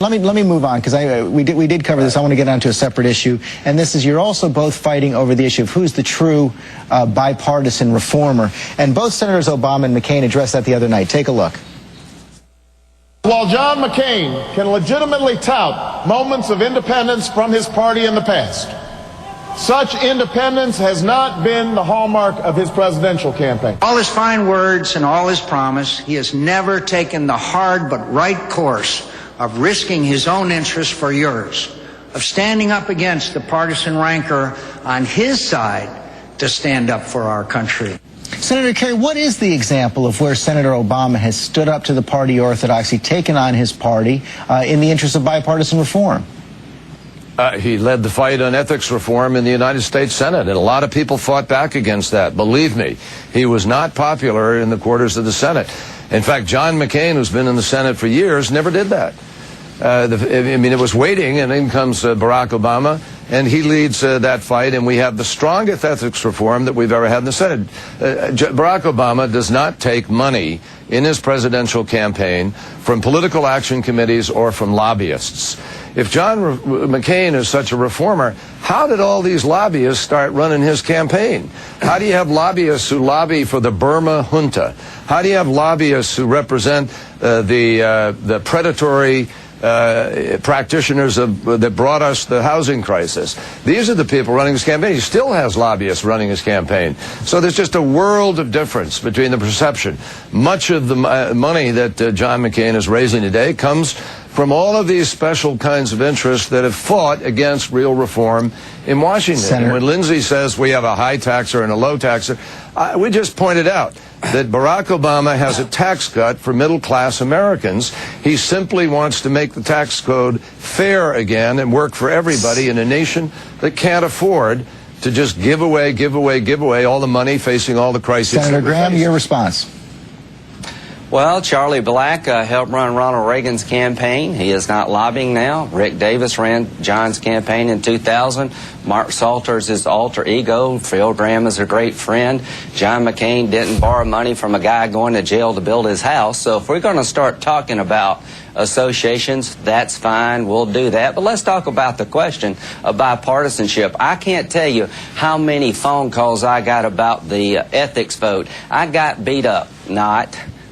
Let me move on, because we did cover this. I want to get onto a separate issue, and this is, you're also both fighting over the issue of who's the true bipartisan reformer, and both Senators Obama and McCain addressed that the other night. Take a look. While John McCain can legitimately tout moments of independence from his party in the past, such independence has not been the hallmark of his presidential campaign. All his fine words and all his promise, he has never taken the hard but right course of risking his own interests for yours, of standing up against the partisan rancor on his side to stand up for our country. Senator Kerry, what is the example of where Senator Obama has stood up to the party orthodoxy, taken on his party in the interest of bipartisan reform? He led the fight on ethics reform in the United States Senate, and a lot of people fought back against that. Believe me, he was not popular in the quarters of the Senate. In fact, John McCain, who's been in the Senate for years, never did that. It was waiting, and in comes Barack Obama, and he leads that fight, and we have the strongest ethics reform that we've ever had in the Senate. Barack Obama does not take money in his presidential campaign from political action committees or from lobbyists. If John McCain is such a reformer, how did all these lobbyists start running his campaign? How do you have lobbyists who lobby for the Burma junta? How do you have lobbyists who represent the predatory practitioners that brought us the housing crisis? These are the people running his campaign. He still has lobbyists running his campaign. So there's just a world of difference between the perception. Much of the money that John McCain is raising today comes from all of these special kinds of interests that have fought against real reform in Washington. Senator. When Lindsay says we have a high taxer and a low taxer, we just pointed out that Barack Obama has a tax cut for middle-class Americans. He simply wants to make the tax code fair again and work for everybody in a nation that can't afford to just give away all the money facing all the crises. Senator Graham, your response. Well, Charlie Black helped run Ronald Reagan's campaign. He is not lobbying now. Rick Davis ran John's campaign in 2000. Mark Salter's his alter ego. Phil Graham is a great friend. John McCain didn't borrow money from a guy going to jail to build his house. So if we're going to start talking about associations, that's fine. We'll do that. But let's talk about the question of bipartisanship. I can't tell you how many phone calls I got about the ethics vote. I got beat up.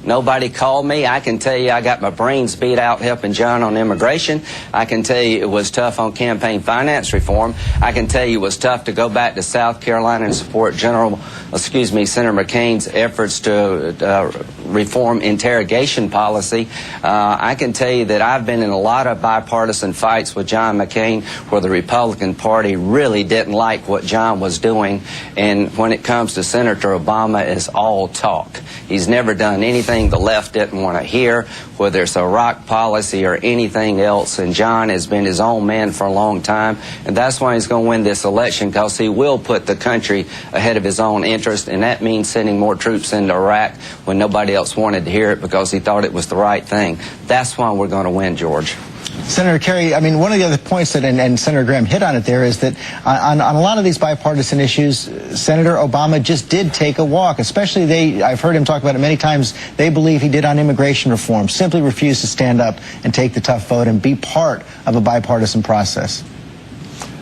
Nobody called me. I can tell you I got my brains beat out helping John on immigration. I can tell you it was tough on campaign finance reform. I can tell you it was tough to go back to South Carolina and support Senator McCain's efforts to reform interrogation policy. I can tell you that I've been in a lot of bipartisan fights with John McCain where the Republican Party really didn't like what John was doing. And when it comes to Senator Obama, it's all talk. He's never done anything the left didn't want to hear, whether it's Iraq policy or anything else. And John has been his own man for a long time. And that's why he's going to win this election, because he will put the country ahead of his own interest. And that means sending more troops into Iraq when nobody else wanted to hear it because he thought it was the right thing. That's why we're going to win, George. Senator Kerry, I mean, one of the other points that, and Senator Graham hit on it there, is that on a lot of these bipartisan issues, Senator Obama just did take a walk. Especially I've heard him talk about it many times, they believe he did on immigration reform, simply refused to stand up and take the tough vote and be part of a bipartisan process.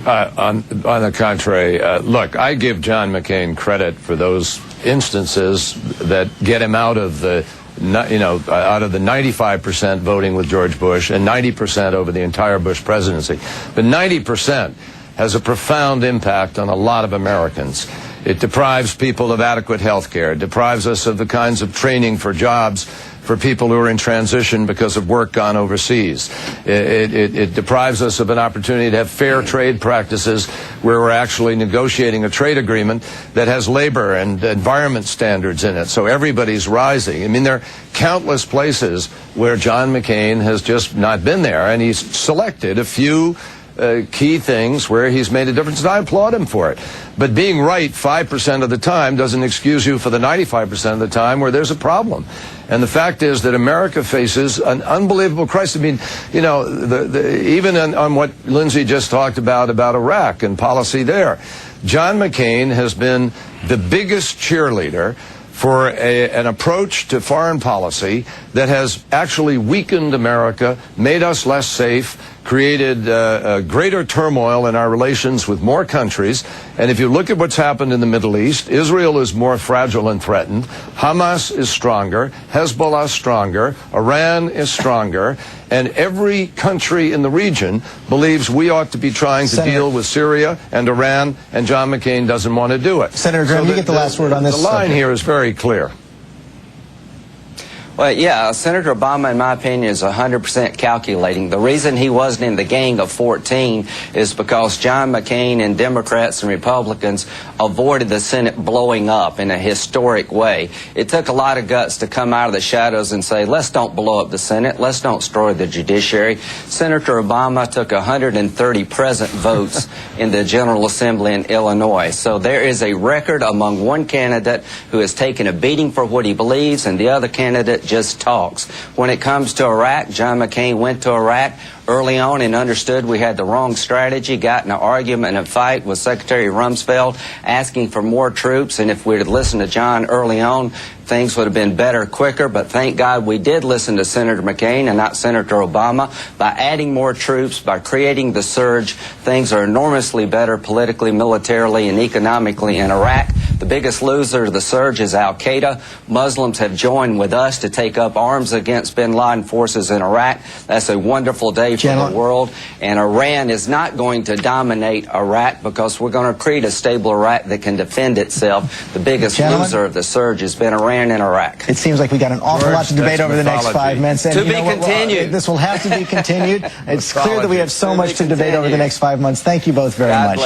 On the contrary, look, I give John McCain credit for those instances that get him out of the 95% voting with George Bush and 90% over the entire Bush presidency. But 90% has a profound impact on a lot of Americans. It deprives people of adequate health care. It deprives us of the kinds of training for jobs for people who are in transition because of work gone overseas. It deprives us of an opportunity to have fair trade practices where we're actually negotiating a trade agreement that has labor and environment standards in it, so everybody's rising. I mean, there are countless places where John McCain has just not been there, and he's selected a few key things where he's made a difference, and I applaud him for it. But being right 5% of the time doesn't excuse you for the 95% of the time where there's a problem. And the fact is that America faces an unbelievable crisis. I mean, you know, even on what Lindsay just talked about Iraq and policy there, John McCain has been the biggest cheerleader for an approach to foreign policy that has actually weakened America, made us less safe, created greater turmoil in our relations with more countries. And if you look at what's happened in the Middle East, Israel is more fragile and threatened. Hamas is stronger. Hezbollah is stronger. Iran is stronger. And every country in the region believes we ought to be trying to deal with Syria and Iran, and John McCain doesn't want to do it. Senator Graham, you get the last word on this. The line here is very clear. Well, yeah, Senator Obama, in my opinion, is 100% calculating. The reason he wasn't in the gang of 14 is because John McCain and Democrats and Republicans avoided the Senate blowing up in a historic way. It took a lot of guts to come out of the shadows and say, let's don't blow up the Senate, let's don't destroy the judiciary. Senator Obama took 130 present votes in the General Assembly in Illinois. So there is a record among one candidate who has taken a beating for what he believes, and the other candidate just talks. When it comes to Iraq, John McCain went to Iraq early on and understood we had the wrong strategy, got in an argument and a fight with Secretary Rumsfeld asking for more troops, and if we'd have listened to John early on, things would have been better quicker. But thank God we did listen to Senator McCain and not Senator Obama. By adding more troops, by creating the surge, things are enormously better politically, militarily, and economically in Iraq. The biggest loser of the surge is al-Qaeda. Muslims have joined with us to take up arms against bin Laden forces in Iraq. That's a wonderful day for the world. And Iran is not going to dominate Iraq because we're going to create a stable Iraq that can defend itself. The biggest loser of the surge has been Iran and Iraq. It seems like we got an awful lot to debate over the next 5 minutes. And to be continued. This will have to be continued. It's clear that we have so much to debate over the next 5 months. Thank you both very much.